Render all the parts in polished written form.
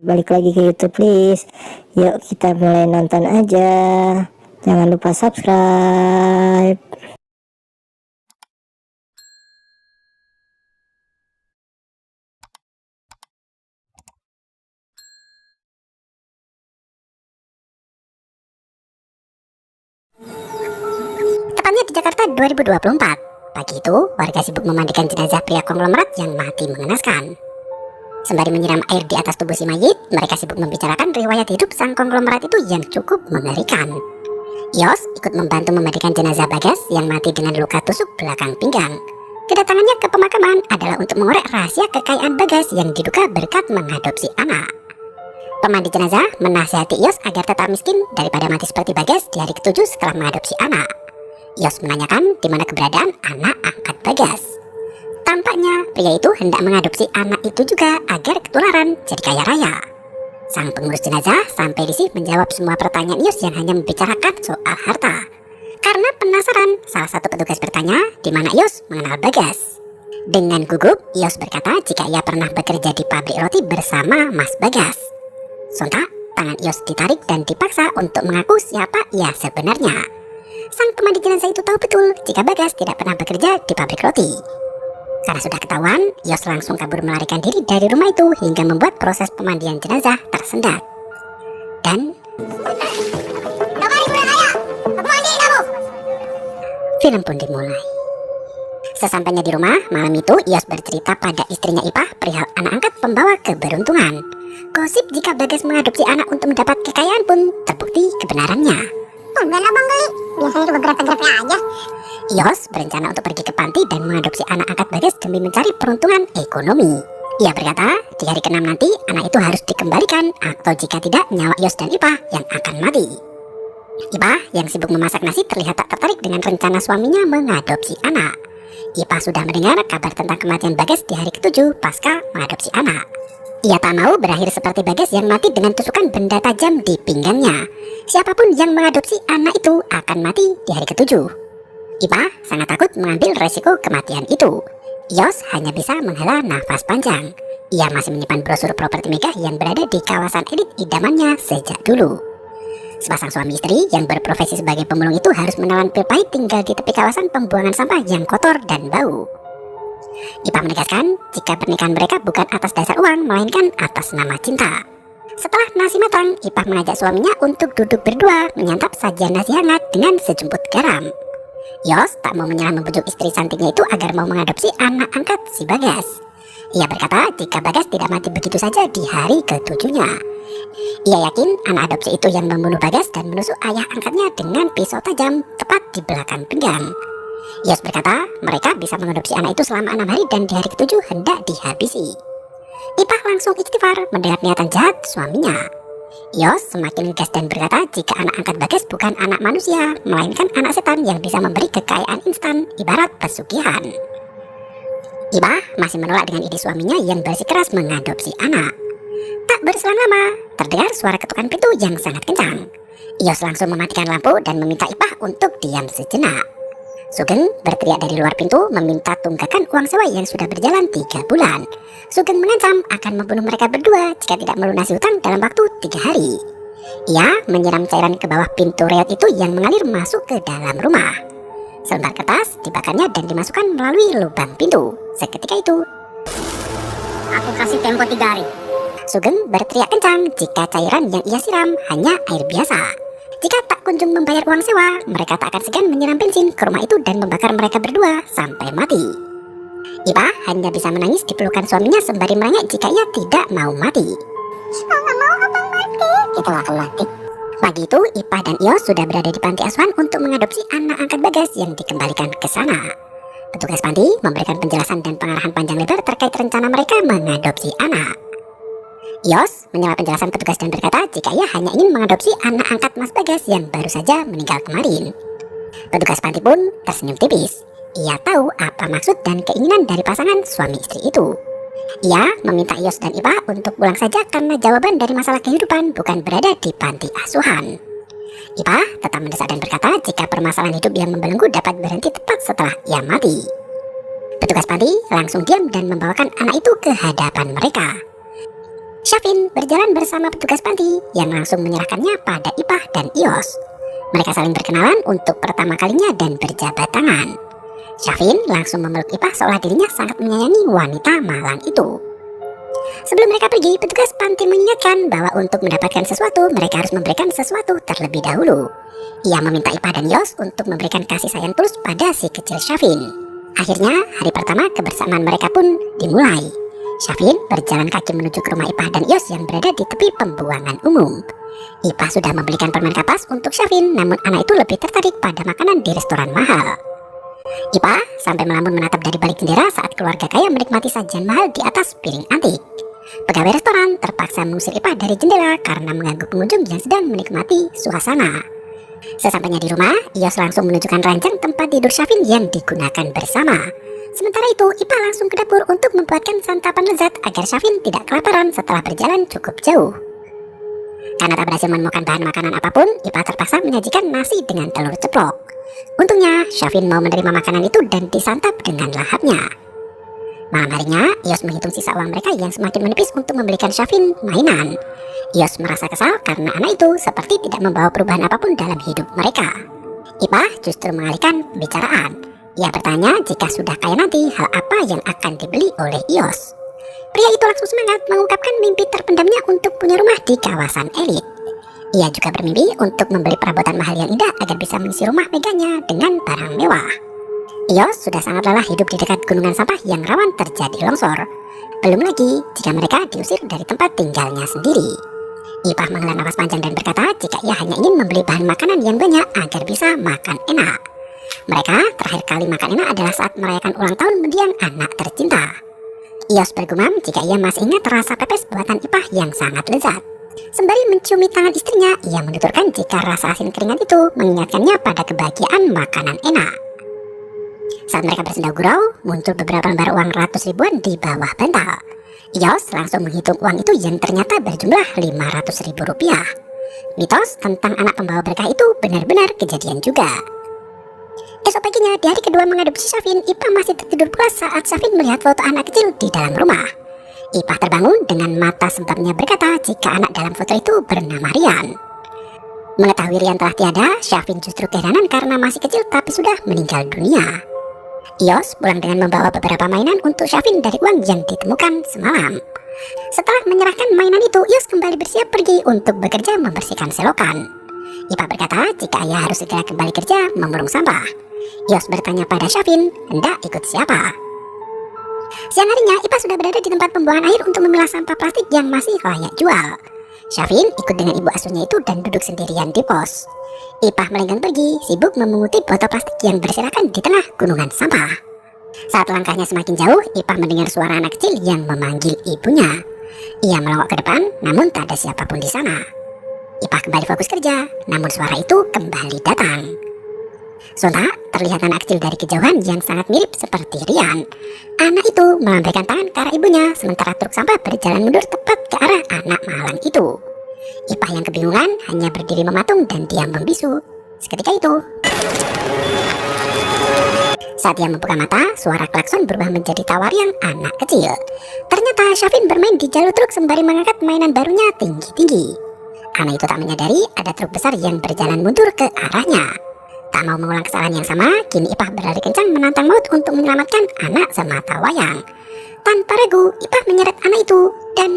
Balik lagi ke YouTube, please. Yuk kita mulai nonton aja. Jangan lupa subscribe. Tepatnya di Jakarta 2024. Pagi itu, warga sibuk memandikan jenazah pria konglomerat yang mati mengenaskan. Sembari menyiram air di atas tubuh si mayit, mereka sibuk membicarakan riwayat hidup sang konglomerat itu yang cukup mengerikan. Yos ikut membantu memandikan jenazah Bagas yang mati dengan luka tusuk belakang pinggang. Kedatangannya ke pemakaman adalah untuk mengorek rahasia kekayaan Bagas yang diduga berkat mengadopsi anak. Pemandi jenazah menasihati Yos agar tetap miskin daripada mati seperti Bagas di hari ke-7 setelah mengadopsi anak. Yos menanyakan di mana keberadaan anak angkat Bagas. Tampaknya pria itu hendak mengadopsi anak itu juga agar ketularan jadi kaya raya. Sang pengurus jenazah sampai risih menjawab semua pertanyaan Yos yang hanya membicarakan soal harta. Karena penasaran, salah satu petugas bertanya di mana Yos mengenal Bagas. Dengan gugup, Yos berkata jika ia pernah bekerja di pabrik roti bersama Mas Bagas. Sontak, tangan Yos ditarik dan dipaksa untuk mengaku siapa ia sebenarnya. Sang pemandi jenazah itu tahu betul jika Bagas tidak pernah bekerja di pabrik roti. Karena sudah ketahuan, Yos langsung kabur melarikan diri dari rumah itu hingga membuat proses pemandian jenazah tersendat. Dan film pun dimulai. Sesampainya di rumah, malam itu Yos bercerita pada istrinya Ipah perihal anak angkat pembawa keberuntungan. Gosip jika Bagas mengadopsi anak untuk mendapat kekayaan pun terbukti kebenarannya. Tumben abang Geli, biasanya juga grepe-grepe aja. Yos berencana untuk pergi ke panti dan mengadopsi anak angkat Bagas demi mencari peruntungan ekonomi. Ia berkata, di hari ke-6 nanti anak itu harus dikembalikan atau jika tidak nyawa Yos dan Ipah yang akan mati. Ipah yang sibuk memasak nasi terlihat tak tertarik dengan rencana suaminya mengadopsi anak. Ipah sudah mendengar kabar tentang kematian Bagas di hari ke-7 pasca mengadopsi anak. Ia tak mau berakhir seperti Bagas yang mati dengan tusukan benda tajam di pinggangnya. Siapapun yang mengadopsi anak itu akan mati di hari ke-7. Ipah sangat takut mengambil resiko kematian itu. Yos hanya bisa menghela nafas panjang. Ia masih menyimpan brosur properti megah yang berada di kawasan elit idamannya sejak dulu. Sepasang suami istri yang berprofesi sebagai pemulung itu harus menelan pil pahit tinggal di tepi kawasan pembuangan sampah yang kotor dan bau. Ipah menegaskan jika pernikahan mereka bukan atas dasar uang melainkan atas nama cinta. Setelah nasi matang, Ipah mengajak suaminya untuk duduk berdua menyantap sajian nasi hangat dengan sejumput garam. Yos tak mau menyerah membujuk istri cantiknya itu agar mau mengadopsi anak angkat si Bagas. Ia berkata jika Bagas tidak mati begitu saja di hari ke-7-nya. Ia yakin anak adopsi itu yang membunuh Bagas dan menusuk ayah angkatnya dengan pisau tajam tepat di belakang pinggang. Yos berkata mereka bisa mengadopsi anak itu selama 6 hari dan di hari ke-7 hendak dihabisi. Ipah langsung istighfar mendengar niatan jahat suaminya. Yos semakin ngegas dan berkata jika anak angkat Bagas bukan anak manusia, melainkan anak setan yang bisa memberi kekayaan instan ibarat pesugihan. Ipah masih menolak dengan ide suaminya yang bersikeras mengadopsi anak. Tak berselang lama, terdengar suara ketukan pintu yang sangat kencang. Yos langsung mematikan lampu dan meminta Ipah untuk diam sejenak. Sugeng berteriak dari luar pintu meminta tunggakan uang sewa yang sudah berjalan 3 bulan. Sugeng mengancam akan membunuh mereka berdua jika tidak melunasi hutang dalam waktu 3 hari. Ia menyiram cairan ke bawah pintu reot itu yang mengalir masuk ke dalam rumah. Selembar kertas dibakarnya dan dimasukkan melalui lubang pintu. Seketika itu, Aku kasih tempo 3 hari. Sugeng berteriak kencang jika cairan yang ia siram hanya air biasa. Jika tak kunjung membayar uang sewa, mereka tak akan segan menyiram bensin ke rumah itu dan membakar mereka berdua sampai mati. Ipah hanya bisa menangis di pelukan suaminya sembari merengek jika ia tidak mau mati. Nggak mau abang mati. Itu akan mati. Pagi itu, Ipah dan Yos sudah berada di panti asuhan untuk mengadopsi anak angkat Bagas yang dikembalikan ke sana. Petugas panti memberikan penjelasan dan pengarahan panjang lebar terkait rencana mereka mengadopsi anak. Yos menyela penjelasan petugas dan berkata jika ia hanya ingin mengadopsi anak angkat Mas Bagas yang baru saja meninggal kemarin. Petugas panti pun tersenyum tipis. Ia tahu apa maksud dan keinginan dari pasangan suami istri itu. Ia meminta Yos dan Ipah untuk pulang saja karena jawaban dari masalah kehidupan bukan berada di panti asuhan. Ipah tetap mendesak dan berkata jika permasalahan hidup yang membelenggu dapat berhenti tepat setelah ia mati. Petugas panti langsung diam dan membawakan anak itu ke hadapan mereka. Syafin berjalan bersama petugas panti yang langsung menyerahkannya pada Ipah dan Ios. Mereka saling berkenalan untuk pertama kalinya dan berjabat tangan. Syafin langsung memeluk Ipah seolah dirinya sangat menyayangi wanita malang itu. Sebelum mereka pergi, petugas panti mengingatkan bahwa untuk mendapatkan sesuatu, mereka harus memberikan sesuatu terlebih dahulu. Ia meminta Ipah dan Ios untuk memberikan kasih sayang tulus pada si kecil Syafin. Akhirnya, hari pertama kebersamaan mereka pun dimulai. Syafin berjalan kaki menuju ke rumah Ipah dan Ios yang berada di tepi pembuangan umum. Ipah sudah membelikan permen kapas untuk Syafin, namun anak itu lebih tertarik pada makanan di restoran mahal. Ipah sampai melamun menatap dari balik jendela saat keluarga kaya menikmati sajian mahal di atas piring antik. Pegawai restoran terpaksa mengusir Ipah dari jendela karena mengganggu pengunjung yang sedang menikmati suasana. Sesampainya di rumah, Ios langsung menunjukkan ranjang tempat tidur Syafin yang digunakan bersama. Sementara itu, Ipah langsung ke dapur untuk membuatkan santapan lezat agar Syafin tidak kelaparan setelah berjalan cukup jauh. Karena tak berhasil menemukan bahan makanan apapun, Ipah terpaksa menyajikan nasi dengan telur ceplok. Untungnya, Syafin mau menerima makanan itu dan disantap dengan lahapnya. Malam harinya, Ios menghitung sisa uang mereka yang semakin menipis untuk membelikan Syafin mainan. Ios merasa kesal karena anak itu seperti tidak membawa perubahan apapun dalam hidup mereka. Ipah justru mengalihkan pembicaraan. Ia bertanya jika sudah kaya nanti hal apa yang akan dibeli oleh Ios. Pria itu langsung semangat mengungkapkan mimpi terpendamnya untuk punya rumah di kawasan elit. Ia juga bermimpi untuk membeli perabotan mahal yang indah agar bisa mengisi rumah meganya dengan barang mewah. Ios sudah sangat lelah hidup di dekat gunungan sampah yang rawan terjadi longsor. Belum lagi jika mereka diusir dari tempat tinggalnya sendiri. Ipah menghela nafas panjang dan berkata jika ia hanya ingin membeli bahan makanan yang banyak agar bisa makan enak. Mereka terakhir kali makan enak adalah saat merayakan ulang tahun mendiang anak tercinta. Ios bergumam jika ia masih ingat rasa pepes buatan Ipah yang sangat lezat. Sembari menciumi tangan istrinya, ia menuturkan jika rasa asin keringat itu mengingatkannya pada kebahagiaan makanan enak. Saat mereka bersenda gurau, muncul beberapa lembar uang ratus ribuan di bawah bantal. Ios langsung menghitung uang itu yang ternyata berjumlah 500 ribu rupiah. Mitos tentang anak pembawa berkah itu benar-benar kejadian juga. Esok paginya, di hari kedua mengadopsi Syafin, Ipah masih tertidur pulas saat Syafin melihat foto anak kecil di dalam rumah. Ipah terbangun dengan mata sempatnya berkata jika anak dalam foto itu bernama Rian. Mengetahui Rian telah tiada, Syafin justru keheranan karena masih kecil tapi sudah meninggal dunia. Ios pulang dengan membawa beberapa mainan untuk Syafin dari uang yang ditemukan semalam. Setelah menyerahkan mainan itu, Ios kembali bersiap pergi untuk bekerja membersihkan selokan. Ipah berkata jika ia harus segera kembali kerja memurung sampah. Ios bertanya pada Syafin, hendak ikut siapa? Siang harinya, Ipah sudah berada di tempat pembuangan air untuk memilah sampah plastik yang masih layak jual. Syafin ikut dengan ibu asuhnya itu dan duduk sendirian di pos. Ipah melenggang pergi, sibuk memunguti botol plastik yang berserakan di tengah gunungan sampah. Saat langkahnya semakin jauh, Ipah mendengar suara anak kecil yang memanggil ibunya. Ia melongok ke depan, namun tak ada siapapun di sana. Ipah kembali fokus kerja, namun suara itu kembali datang. Sontak terlihat anak kecil dari kejauhan yang sangat mirip seperti Rian. Anak itu melambaikan tangan ke arah ibunya, sementara truk sampah berjalan mundur tepat ke arah anak malang itu. Ipah yang kebingungan hanya berdiri mematung dan diam membisu. Seketika itu, saat ia membuka mata, suara klakson berubah menjadi tawariang anak kecil. Ternyata Syafin bermain di jalur truk sembari mengangkat mainan barunya tinggi-tinggi. Anak itu tak menyadari ada truk besar yang berjalan mundur ke arahnya. Tak mau mengulang kesalahan yang sama, kini Ipah berlari kencang menantang maut untuk menyelamatkan anak semata wayang. Tanpa ragu, Ipah menyeret anak itu dan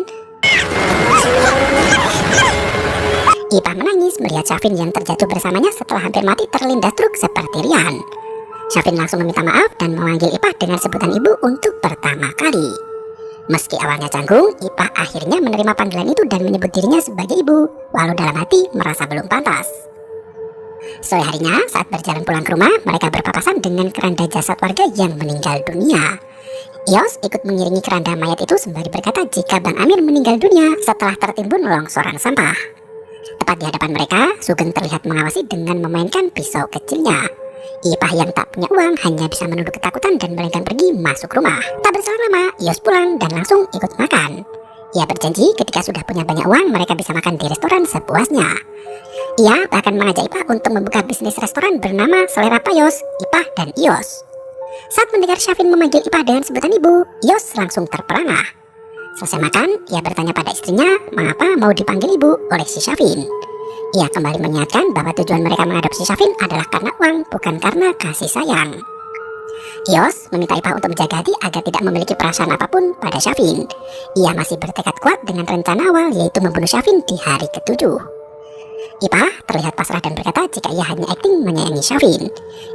Ipah menangis melihat Syafin yang terjatuh bersamanya setelah hampir mati terlindas truk seperti Rian. Syafin langsung meminta maaf dan memanggil Ipah dengan sebutan ibu untuk pertama kali. Meski awalnya canggung, Ipah akhirnya menerima panggilan itu dan menyebut dirinya sebagai ibu, walau dalam hati merasa belum pantas. Sore harinya, saat berjalan pulang ke rumah, mereka berpapasan dengan keranda jasad warga yang meninggal dunia. Ios ikut mengiringi keranda mayat itu sembari berkata jika Bang Amir meninggal dunia setelah tertimbun longsoran sampah. Tepat di hadapan mereka, Sugeng terlihat mengawasi dengan memainkan pisau kecilnya. Ipah yang tak punya uang hanya bisa menunduk ketakutan dan melenggang pergi masuk rumah. Tak berselang lama, Ios pulang dan langsung ikut makan. Ia berjanji ketika sudah punya banyak uang, mereka bisa makan di restoran sepuasnya. Ia bahkan mengajak Ipah untuk membuka bisnis restoran bernama Selera Payos, Ipah dan Ios. Saat mendengar Syafin memanggil Ipah dengan sebutan ibu, Ios langsung terperangah. Selesai makan, ia bertanya pada istrinya mengapa mau dipanggil ibu oleh si Syafin. Ia kembali mengingatkan bahwa tujuan mereka mengadopsi Syafin adalah karena uang, bukan karena kasih sayang. Yos meminta Ipah untuk menjaga hati agar tidak memiliki perasaan apapun pada Syafin. Ia masih bertekad kuat dengan rencana awal, yaitu membunuh Syafin di hari ke-7. Ipah terlihat pasrah dan berkata jika ia hanya akting menyayangi Syafin.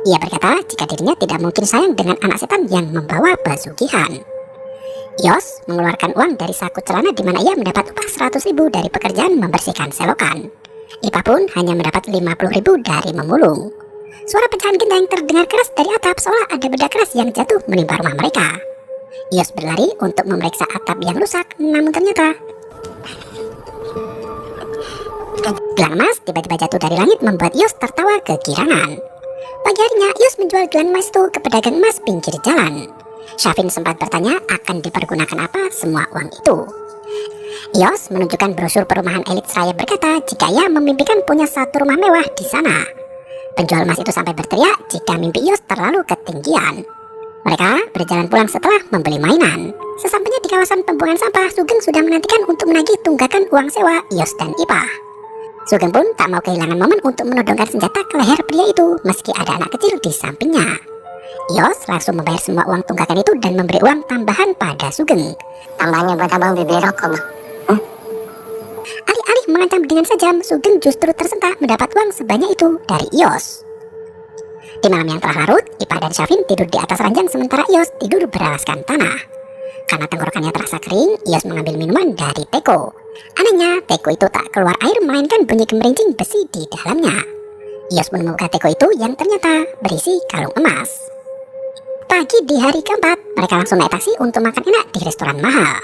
Ia berkata jika dirinya tidak mungkin sayang dengan anak setan yang membawa pesugihan. Yos mengeluarkan uang dari saku celana di mana ia mendapat upah 100.000 dari pekerjaan membersihkan selokan. Ipah pun hanya mendapat 50.000 dari memulung. Suara pecahan genteng terdengar keras dari atap seolah ada benda keras yang jatuh menimpa rumah mereka. Yos berlari untuk memeriksa atap yang rusak, namun ternyata gelang emas tiba-tiba jatuh dari langit membuat Yos tertawa kegirangan. Pagi harinya Yos menjual gelang emas itu ke pedagang emas pinggir jalan. Syafin sempat bertanya akan dipergunakan apa semua uang itu. Yos menunjukkan brosur perumahan elit seraya berkata jika ia memimpikan punya satu rumah mewah di sana. Penjual emas itu sampai berteriak jika mimpi Yos terlalu ketinggian. Mereka berjalan pulang setelah membeli mainan. Sesampainya di kawasan pembuangan sampah, Sugeng sudah menantikan untuk menagih tunggakan uang sewa Yos dan Ipah. Sugeng pun tak mau kehilangan momen untuk menodongkan senjata ke leher pria itu meski ada anak kecil di sampingnya. Yos langsung membayar semua uang tunggakan itu dan memberi uang tambahan pada Sugeng. Tambahnya buat abang bibir rokok mah. Alih-alih mengancam dengan sajam, Sugeng justru tersentak mendapat uang sebanyak itu dari Yos. Di malam yang telah larut, Ipah dan Syafin tidur di atas ranjang sementara Yos tidur beralaskan tanah. Karena tenggorokannya terasa kering, Yos mengambil minuman dari teko. Anehnya, teko itu tak keluar air melainkan bunyi gemerincing besi di dalamnya. Yos pun membuka teko itu yang ternyata berisi kalung emas. Pagi di hari keempat, mereka langsung naik taksi untuk makan enak di restoran mahal.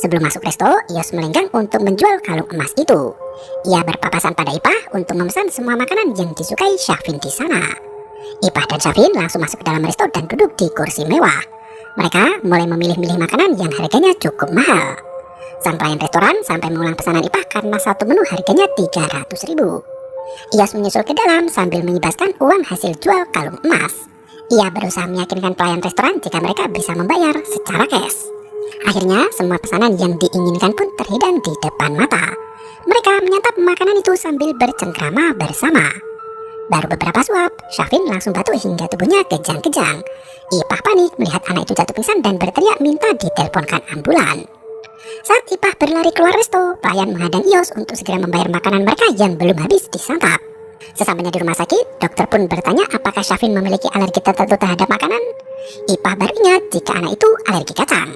Sebelum masuk resto, Yos melenggang untuk menjual kalung emas itu. Ia berpapasan pada Ipah untuk memesan semua makanan yang disukai Syafin di sana. Ipah dan Syafin langsung masuk ke dalam resto dan duduk di kursi mewah. Mereka mulai memilih-milih makanan yang harganya cukup mahal. Sang pelayan restoran sampai mengulang pesanan Ipah karena satu menu harganya 300.000. Yos menyusul ke dalam sambil menyibaskan uang hasil jual kalung emas. Ia berusaha meyakinkan pelayan restoran jika mereka bisa membayar secara cash. Akhirnya semua pesanan yang diinginkan pun terhidang di depan mata. Mereka menyantap makanan itu sambil bercengkrama bersama. Baru beberapa suap, Syafin langsung batuk hingga tubuhnya kejang-kejang. Ipah panik melihat anak itu jatuh pingsan dan berteriak minta diteleponkan ambulan. Saat Ipah berlari keluar resto, pelayan menghadang Yos untuk segera membayar makanan mereka yang belum habis disantap. Sesampainya di rumah sakit, dokter pun bertanya apakah Syafin memiliki alergi tertentu terhadap makanan. Ipah baru ingat jika anak itu alergi kacang.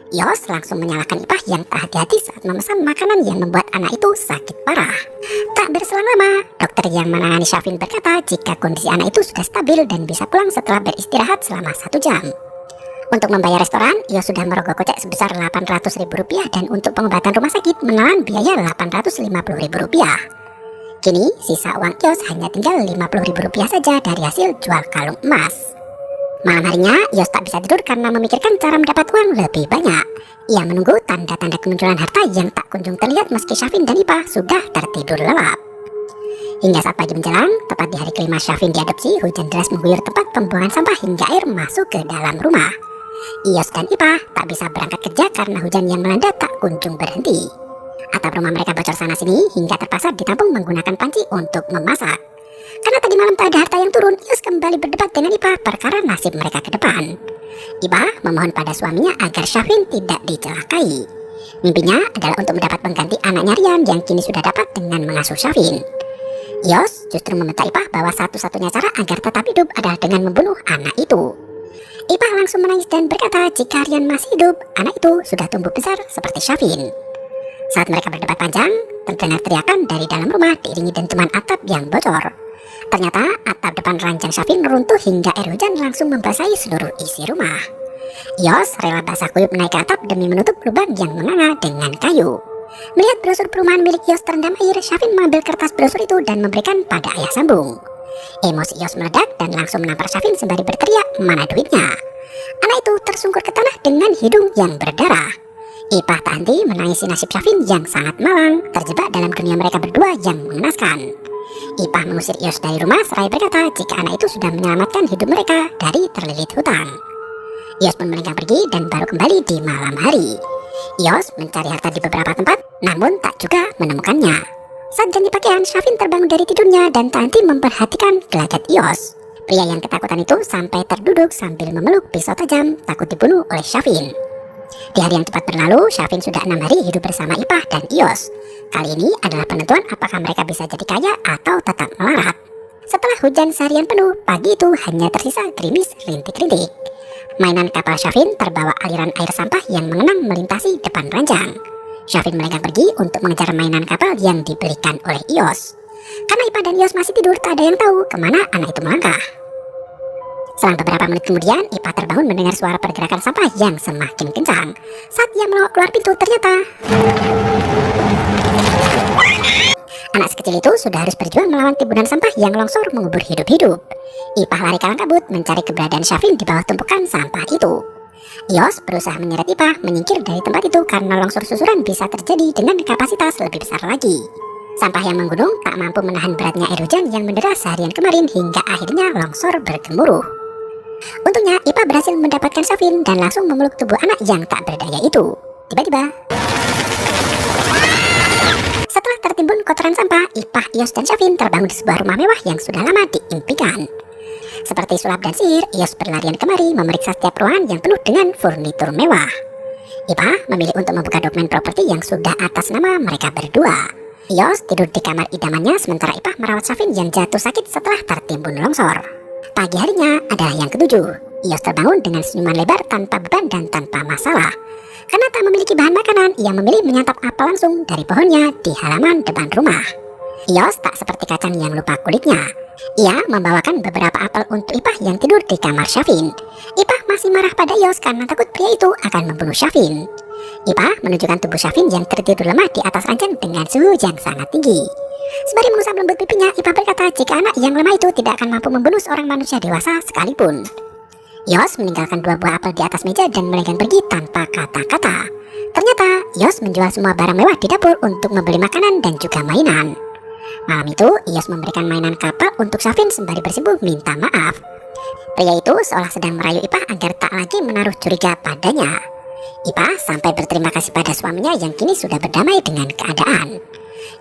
Yos langsung menyalahkan Ipah yang tak hati-hati saat memesan makanan yang membuat anak itu sakit parah. Tak berselang lama, dokter yang menangani Syafin berkata jika kondisi anak itu sudah stabil dan bisa pulang setelah beristirahat selama 1 jam. Untuk membayar restoran, Yos sudah merogoh kocek sebesar Rp800.000 dan untuk pengobatan rumah sakit menelan biaya Rp850.000. Kini sisa uang Yos hanya tinggal Rp50.000 saja dari hasil jual kalung emas. Malam harinya Yos tak bisa tidur karena memikirkan cara mendapat uang lebih banyak. Ia menunggu tanda-tanda kemunculan harta yang tak kunjung terlihat meski Syafin dan Ipah sudah tertidur lelap. Hingga saat pagi menjelang, tepat di hari kelima Syafin diadopsi, hujan deras mengguyur tempat pembuangan sampah hingga air masuk ke dalam rumah. Yos dan Ipah tak bisa berangkat kerja karena hujan yang melanda tak kunjung berhenti. Atap rumah mereka bocor sana-sini hingga terpaksa ditampung menggunakan panci untuk memasak. Karena tadi malam tak ada harta yang turun, Yos kembali berdebat dengan Ipah perkara nasib mereka ke depan. Ipah memohon pada suaminya agar Syafin tidak dicelakai. Mimpinya adalah untuk mendapat pengganti anaknya Rian yang kini sudah dapat dengan mengasuh Syafin. Yos justru meminta Ipah bahwa satu-satunya cara agar tetap hidup adalah dengan membunuh anak itu. Ipah langsung menangis dan berkata jika Rian masih hidup, anak itu sudah tumbuh besar seperti Syafin. Saat mereka berdebat panjang, terdengar teriakan dari dalam rumah diiringi dentuman atap yang bocor. Ternyata atap depan ranjang Syafin runtuh hingga air hujan langsung membasahi seluruh isi rumah. Yos rela basah kuyup naik ke atap demi menutup lubang yang menganga dengan kayu. Melihat brosur perumahan milik Yos terendam air, Syafin mengambil kertas brosur itu dan memberikan pada ayah sambung. Emosi Yos meledak dan langsung menampar Syafin sembari berteriak, "Mana duitnya?" Anak itu tersungkur ke tanah dengan hidung yang berdarah. Ipah tak henti menangisi nasib Syafin yang sangat malang, terjebak dalam dunia mereka berdua yang mengenaskan. Ipah mengusir Yos dari rumah seraya berkata jika anak itu sudah menyelamatkan hidup mereka dari terlilit hutan. Yos pun melenggang pergi dan baru kembali di malam hari. Yos mencari harta di beberapa tempat, namun tak juga menemukannya. Saat ganti pakaian, Syafin terbangun dari tidurnya dan tak henti memperhatikan gelagat Yos. Pria yang ketakutan itu sampai terduduk sambil memeluk pisau tajam, takut dibunuh oleh Syafin. Di hari yang cepat berlalu, Syafin sudah 6 hari hidup bersama Ipah dan Yos. Kali ini adalah penentuan apakah mereka bisa jadi kaya atau tetap melarat. Setelah hujan seharian penuh, pagi itu hanya tersisa gerimis rintik-rintik. Mainan kapal Syafin terbawa aliran air sampah yang mengenang melintasi depan ranjang. Syafin melenggang pergi untuk mengejar mainan kapal yang dibelikan oleh Yos. Karena Ipah dan Yos masih tidur, tak ada yang tahu kemana anak itu melangkah. Selang beberapa menit kemudian, Ipah terbangun mendengar suara pergerakan sampah yang semakin kencang. Saat ia melawak keluar pintu, ternyata anak sekecil itu sudah harus berjuang melawan timbunan sampah yang longsor mengubur hidup-hidup. Ipah lari kalang kabut mencari keberadaan Syafin di bawah tumpukan sampah itu. Yos berusaha menyeret Ipah menyingkir dari tempat itu karena longsor susuran bisa terjadi dengan kapasitas lebih besar lagi. Sampah yang menggunung tak mampu menahan beratnya air hujan yang menderas seharian kemarin hingga akhirnya longsor bergemuruh. Untungnya Ipah berhasil mendapatkan Syafin dan langsung memeluk tubuh anak yang tak berdaya itu. Tiba-tiba, setelah tertimbun kotoran sampah, Ipah, Yos, dan Syafin terbangun di sebuah rumah mewah yang sudah lama diimpikan. Seperti sulap dan sihir, Yos berlarian kemari memeriksa setiap ruangan yang penuh dengan furnitur mewah. Ipah memilih untuk membuka dokumen properti yang sudah atas nama mereka berdua. Yos tidur di kamar idamannya sementara Ipah merawat Syafin yang jatuh sakit setelah tertimbun longsor. Pagi harinya adalah yang ketujuh. Yos terbangun dengan senyuman lebar tanpa beban dan tanpa masalah. Karena tak memiliki bahan makanan, ia memilih menyantap apel langsung dari pohonnya di halaman depan rumah. Yos tak seperti kacang yang lupa kulitnya. Ia membawakan beberapa apel untuk Ipah yang tidur di kamar Syafin. Ipah masih marah pada Yos karena takut pria itu akan membunuh Syafin. Ipah menunjukkan tubuh Syafin yang tertidur lemah di atas ranjang dengan suhu yang sangat tinggi. Sembari mengusap lembut pipinya, Ipah berkata jika anak yang lemah itu tidak akan mampu membunuh seorang manusia dewasa sekalipun. Yos meninggalkan 2 buah apel di atas meja dan melenggang pergi tanpa kata-kata. Ternyata Yos menjual semua barang mewah di dapur untuk membeli makanan dan juga mainan. Malam itu Yos memberikan mainan kapal untuk Syafin sembari bersimpuh minta maaf. Pria itu seolah sedang merayu Ipah agar tak lagi menaruh curiga padanya. Ipah sampai berterima kasih pada suaminya yang kini sudah berdamai dengan keadaan.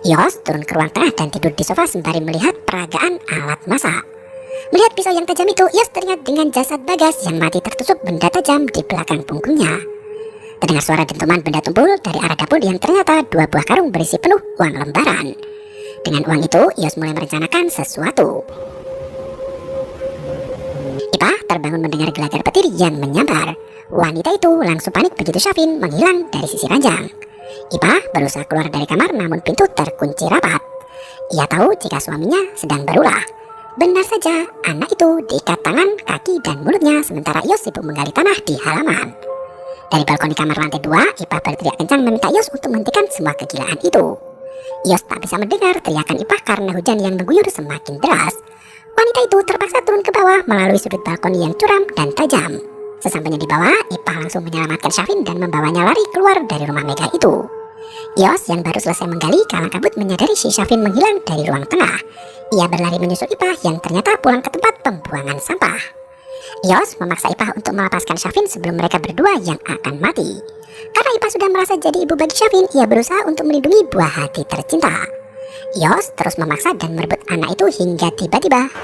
Yos turun ke ruang tengah dan tidur di sofa sembari melihat peragaan alat masak. Melihat pisau yang tajam itu, Yos teringat dengan jasad Bagas yang mati tertusuk benda tajam di belakang punggungnya. Terdengar suara dentuman benda tumpul dari arah dapur yang ternyata 2 buah karung berisi penuh uang lembaran. Dengan uang itu, Yos mulai merencanakan sesuatu. Ipah terbangun mendengar gelagar petir yang menyambar. Wanita itu langsung panik begitu Syafin menghilang dari sisi ranjang. Ipah berusaha keluar dari kamar namun pintu terkunci rapat. Ia tahu jika suaminya sedang berulah. Benar saja, anak itu diikat tangan, kaki, dan mulutnya sementara Yos sibuk menggali tanah di halaman. Dari balkon di kamar lantai 2, Ipah berteriak kencang meminta Yos untuk menghentikan semua kegilaan itu. Yos tak bisa mendengar teriakan Ipah karena hujan yang mengguyur semakin deras. Wanita itu terpaksa turun ke bawah melalui sudut balkon yang curam dan tajam. Sesampainya di bawah, Ipah langsung menyelamatkan Syafin dan membawanya lari keluar dari rumah megah itu. Yos yang baru selesai menggali kalang kabut menyadari si Syafin menghilang dari ruang tengah. Ia berlari menyusul Ipah yang ternyata pulang ke tempat pembuangan sampah. Yos memaksa Ipah untuk melepaskan Syafin sebelum mereka berdua yang akan mati. Karena Ipah sudah merasa jadi ibu bagi Syafin, ia berusaha untuk melindungi buah hati tercinta. Yos terus memaksa dan merebut anak itu hingga tiba-tiba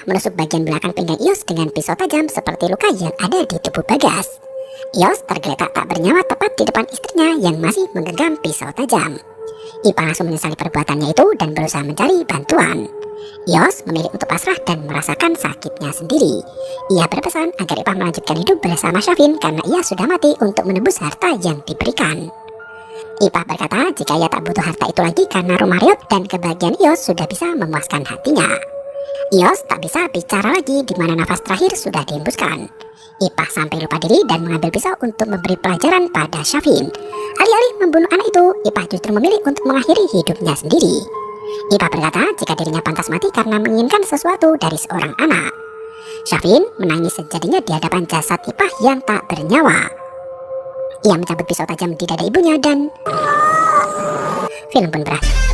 menusuk bagian belakang pinggang Yos dengan pisau tajam seperti luka yang ada di tubuh Bagas. Yos tergeletak tak bernyawa tepat di depan istrinya yang masih menggenggam pisau tajam. Ipah langsung menyesali perbuatannya itu dan berusaha mencari bantuan. Yos memilih untuk pasrah dan merasakan sakitnya sendiri. Ia berpesan agar Ipah melanjutkan hidup bersama Syafin karena ia sudah mati untuk menebus harta yang diberikan. Ipah berkata jika ia tak butuh harta itu lagi karena rumah reot dan kebahagiaan Yos sudah bisa memuaskan hatinya. Yos tak bisa bicara lagi di mana nafas terakhir sudah dihembuskan. Ipah sampai lupa diri dan mengambil pisau untuk memberi pelajaran pada Syafin. Alih-alih membunuh anak itu, Ipah justru memilih untuk mengakhiri hidupnya sendiri. Ipah berkata jika dirinya pantas mati karena menginginkan sesuatu dari seorang anak. Syafin menangis sejadinya di hadapan jasad Ipah yang tak bernyawa. Ia mencabut pisau tajam di dada ibunya dan film pun berakhir.